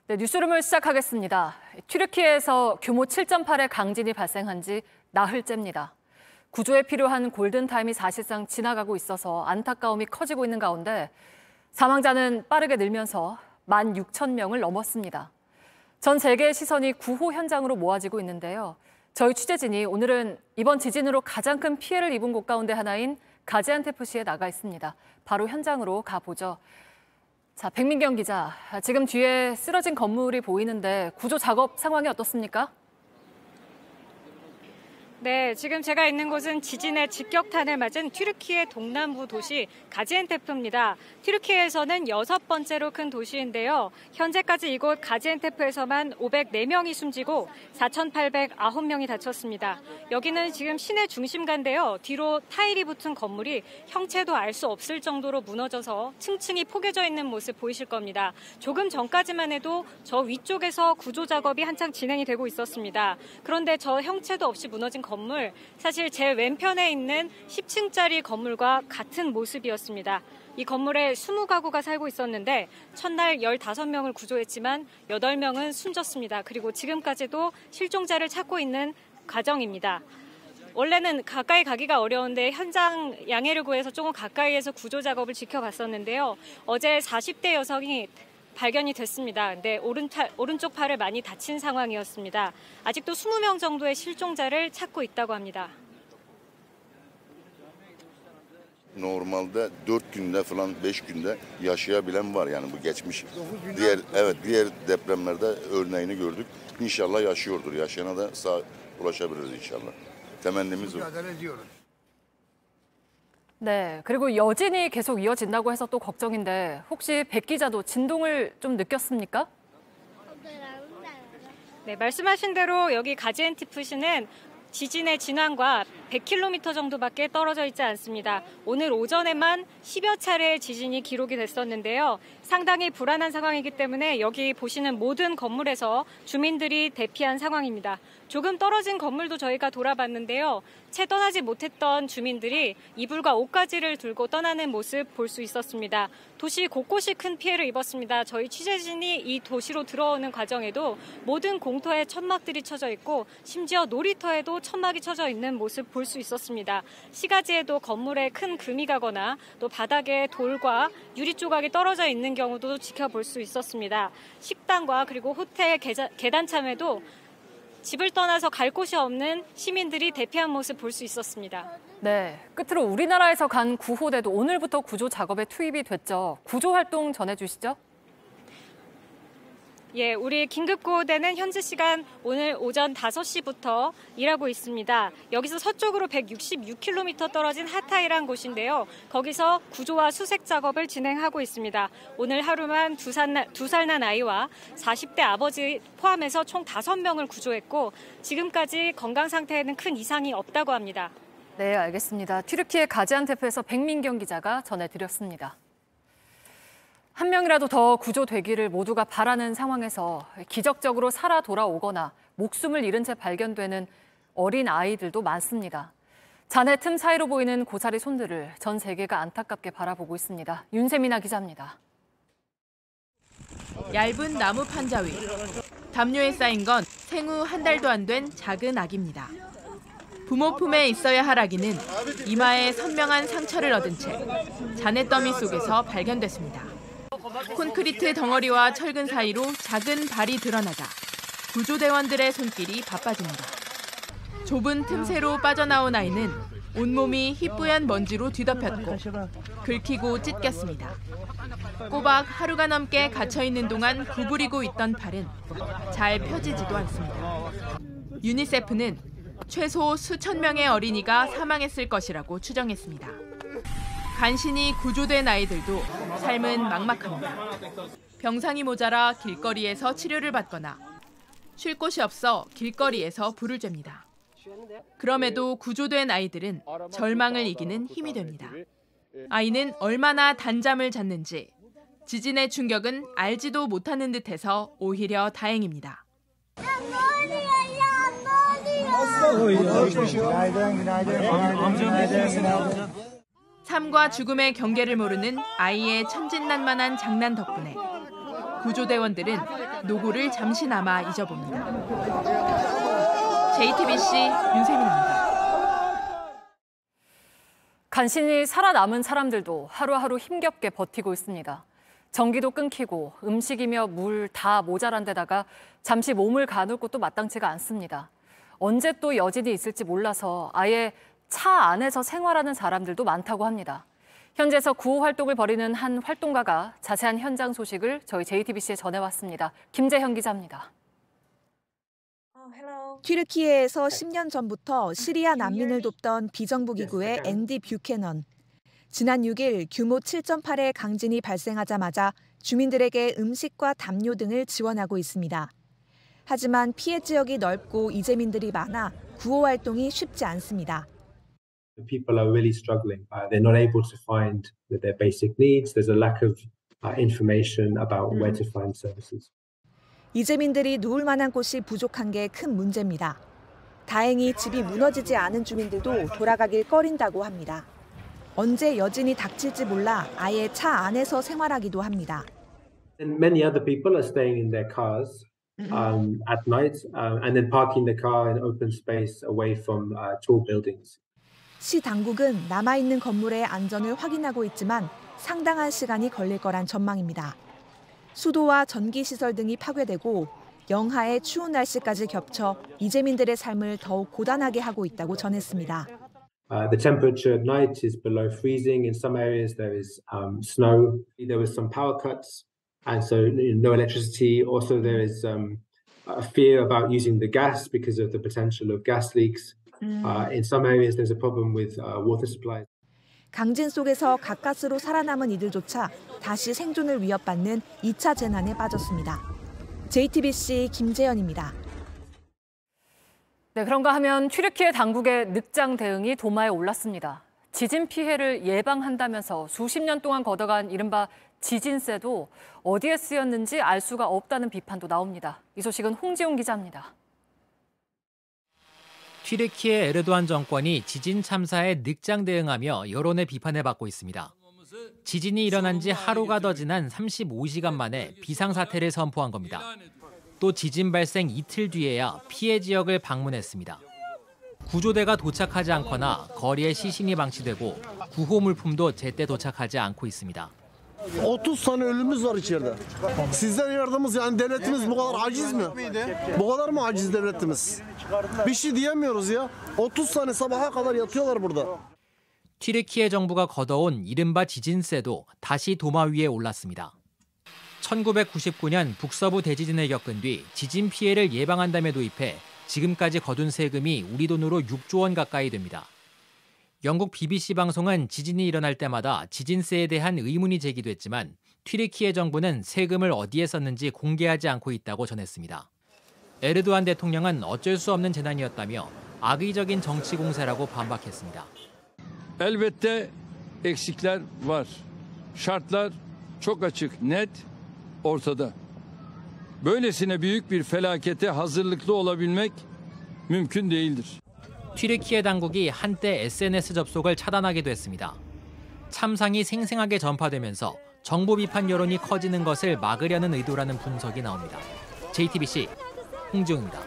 네, 뉴스룸을 시작하겠습니다. 튀르키예에서 규모 7.8의 강진이 발생한 지 나흘째입니다. 구조에 필요한 골든타임이 사실상 지나가고 있어서 안타까움이 커지고 있는 가운데 사망자는 빠르게 늘면서 16,000명을 넘었습니다. 전 세계의 시선이 구호 현장으로 모아지고 있는데요. 저희 취재진이 오늘은 이번 지진으로 가장 큰 피해를 입은 곳 가운데 하나인 가지안테프시에 나가 있습니다. 바로 현장으로 가보죠. 자, 백민경 기자, 지금 뒤에 쓰러진 건물이 보이는데 구조 작업 상황이 어떻습니까? 네, 지금 제가 있는 곳은 지진의 직격탄을 맞은 튀르키예 동남부 도시 가지엔테프입니다. 튀르키예에서는 6번째로 큰 도시인데요. 현재까지 이곳 가지엔테프에서만 504명이 숨지고 4,809명이 다쳤습니다. 여기는 지금 시내 중심가인데요. 뒤로 타일이 붙은 건물이 형체도 알 수 없을 정도로 무너져서 층층이 포개져 있는 모습 보이실 겁니다. 조금 전까지만 해도 저 위쪽에서 구조 작업이 한창 진행이 되고 있었습니다. 그런데 저 형체도 없이 무너진 건물, 사실 제 왼편에 있는 10층짜리 건물과 같은 모습이었습니다. 이 건물에 20가구가 살고 있었는데 첫날 15명을 구조했지만 8명은 숨졌습니다. 그리고 지금까지도 실종자를 찾고 있는 과정입니다. 원래는 가까이 가기가 어려운데 현장 양해를 구해서 조금 가까이에서 구조 작업을 지켜봤었는데요. 어제 40대 여성이 발견이 됐습니다. 근데 오른쪽 팔을 많이 다친 상황이었습니다. 아직도 20명 정도의 실종자를 찾고 있다고 합니다. Normalde 4 günde falan 5 günde yaşayabilen var yani bu geçmiş. Diğer depremlerde örneğini gördük. İnşallah yaşıyordur. Yaşayana da sağ ulaşabiliriz inşallah. Temennimiz o. 네, 그리고 여진이 계속 이어진다고 해서 또 걱정인데 혹시 백 기자도 진동을 좀 느꼈습니까? 네, 말씀하신 대로 여기 가지엔테프시는 지진의 진앙과 100km 정도밖에 떨어져 있지 않습니다. 오늘 오전에만 10여 차례의 지진이 기록이 됐었는데요. 상당히 불안한 상황이기 때문에 여기 보시는 모든 건물에서 주민들이 대피한 상황입니다. 조금 떨어진 건물도 저희가 돌아봤는데요. 채 떠나지 못했던 주민들이 이불과 옷가지를 들고 떠나는 모습 볼 수 있었습니다. 도시 곳곳이 큰 피해를 입었습니다. 저희 취재진이 이 도시로 들어오는 과정에도 모든 공터에 천막들이 쳐져 있고 심지어 놀이터에도 천막이 쳐져 있는 모습 볼 수 있었습니다. 시가지에도 건물에 큰 금이 가거나 또 바닥에 돌과 유리 조각이 떨어져 있는 경우도 지켜볼 수 있었습니다. 식당과 그리고 호텔 계단참에도 집을 떠나서 갈 곳이 없는 시민들이 대피한 모습 볼 수 있었습니다. 네, 끝으로 우리나라에서 간 구호대도 오늘부터 구조 작업에 투입이 됐죠. 구조 활동 전해주시죠. 예, 우리 긴급구호대는 현지 시간 오늘 오전 5시부터 일하고 있습니다. 여기서 서쪽으로 166km 떨어진 하타이란 곳인데요. 거기서 구조와 수색 작업을 진행하고 있습니다. 오늘 하루만 2살 난 아이와 40대 아버지 포함해서 총 5명을 구조했고 지금까지 건강 상태에는 큰 이상이 없다고 합니다. 네, 알겠습니다. 튀르키예 가지안테프에서 백민경 기자가 전해드렸습니다. 한 명이라도 더 구조되기를 모두가 바라는 상황에서 기적적으로 살아 돌아오거나 목숨을 잃은 채 발견되는 어린 아이들도 많습니다. 잔해 틈 사이로 보이는 고사리 손들을 전 세계가 안타깝게 바라보고 있습니다. 윤세민아 기자입니다. 얇은 나무 판자 위, 담요에 쌓인 건 생후 1달도 안 된 작은 아기입니다. 부모 품에 있어야 할 아기는 이마에 선명한 상처를 얻은 채 잔해더미 속에서 발견됐습니다. 콘크리트 덩어리와 철근 사이로 작은 발이 드러나자 구조대원들의 손길이 바빠집니다. 좁은 틈새로 빠져나온 아이는 온몸이 희뿌연 먼지로 뒤덮였고 긁히고 찢겼습니다. 꼬박 하루가 넘게 갇혀있는 동안 구부리고 있던 팔은 잘 펴지지도 않습니다. 유니세프는 최소 수천 명의 어린이가 사망했을 것이라고 추정했습니다. 간신히 구조된 아이들도 삶은 막막합니다. 병상이 모자라 길거리에서 치료를 받거나 쉴 곳이 없어 길거리에서 불을 쬐니다. 그럼에도 구조된 아이들은 절망을 이기는 힘이 됩니다. 아이는 얼마나 단잠을 잤는지 지진의 충격은 알지도 못하는 듯해서 오히려 다행입니다. 삶과 죽음의 경계를 모르는 아이의 천진난만한 장난 덕분에 구조대원들은 노고를 잠시나마 잊어봅니다. JTBC 윤세민입니다. 간신히 살아남은 사람들도 하루하루 힘겹게 버티고 있습니다. 전기도 끊기고 음식이며 물 다 모자란 데다가 잠시 몸을 가눌 곳도 마땅치가 않습니다. 언제 또 여진이 있을지 몰라서 아예 차 안에서 생활하는 사람들도 많다고 합니다. 현지에서 구호 활동을 벌이는 한 활동가가 자세한 현장 소식을 저희 JTBC에 전해왔습니다. 김재현 기자입니다. 튀르키예에서 10년 전부터 시리아 난민을 돕던 비정부기구의 앤디 뷰캐넌. 지난 6일 규모 7.8의 강진이 발생하자마자 주민들에게 음식과 담요 등을 지원하고 있습니다. 하지만 피해 지역이 넓고 이재민들이 많아 구호 활동이 쉽지 않습니다. People are really struggling. They're not able to find their basic needs. There's a lack of information about where to find services. 이재민들이 누울 만한 곳이 부족한 게 큰 문제입니다. 다행히 집이 무너지지 않은 주민들도 돌아가길 꺼린다고 합니다. 언제 여진이 닥칠지 몰라 아예 차 안에서 생활하기도 합니다. And many other people are staying in their cars at night and then parking the car in open space away from tall buildings. 시 당국은 남아있는 건물의 안전을 확인하고 있지만 상당한 시간이 걸릴 거란 전망입니다. 수도와 전기시설 등이 파괴되고 영하의 추운 날씨까지 겹쳐 이재민들의 삶을 더욱 고단하게 하고 있다고 전했습니다. The temperature at night is below freezing. In some areas there is snow. There was some power cuts and so no electricity. Also there is a fear about using the gas because of the potential of gas leaks. In some areas there's a problem with water supply. 강진 속에서 가까스로 살아남은 이들조차 다시 생존을 위협받는 2차 재난에 빠졌습니다. JTBC 김재현입니다. 네, 그런가 하면 튀르키예 당국의 늑장 대응이 도마에 올랐습니다. 지진 피해를 예방한다면서 수십 년 동안 걷어간 이른바 지진세도 어디에 쓰였는지 알 수가 없다는 비판도 나옵니다. 이 소식은 홍지용 기자입니다. 튀르키예 에르도안 정권이 지진 참사에 늑장 대응하며 여론의 비판을 받고 있습니다. 지진이 일어난 지 하루가 더 지난 35시간 만에 비상사태를 선포한 겁니다. 또 지진 발생 이틀 뒤에야 피해 지역을 방문했습니다. 구조대가 doçak하지 않거나 거리에 시신이 방치되고 구호 물품도 제때 도착하지 않고 있습니다. 30 tane ölümümüz var içeride. Sizden yardımımız yani devletimiz bu kadar aciz mi? Bu kadar mı aciz devletimiz? Bir şey diyemiyoruz ya. 30 tane sabaha kadar yatıyorlar burada. 튀르키예 정부가 걷어온 이른바 지진세도 다시 도마 위에 올랐습니다. 1999년 북서부 대지진을 겪은 뒤 지진 피해를 예방한다며 도입해 지금까지 거둔 세금이 우리 돈으로 6조 원 가까이 됩니다. 영국 BBC 방송은 지진이 일어날 때마다 지진세에 대한 의문이 제기됐지만 튀르키예 정부는 세금을 어디에 썼는지 공개하지 않고 있다고 전했습니다. 에르도안 대통령은 어쩔 수 없는 재난이었다며 악의적인 정치 공세라고 반박했습니다. Elbette eksikler var. Şartlar çok açık, net, ortada. Böylesine büyük bir felakete hazırlıklı olabilmek mümkün değildir. 튀르키예 당국이 한때 SNS 접속을 차단하기도 했습니다. 참상이 생생하게 전파되면서 정부 비판 여론이 커지는 것을 막으려는 의도라는 분석이 나옵니다. JTBC 홍지웅입니다.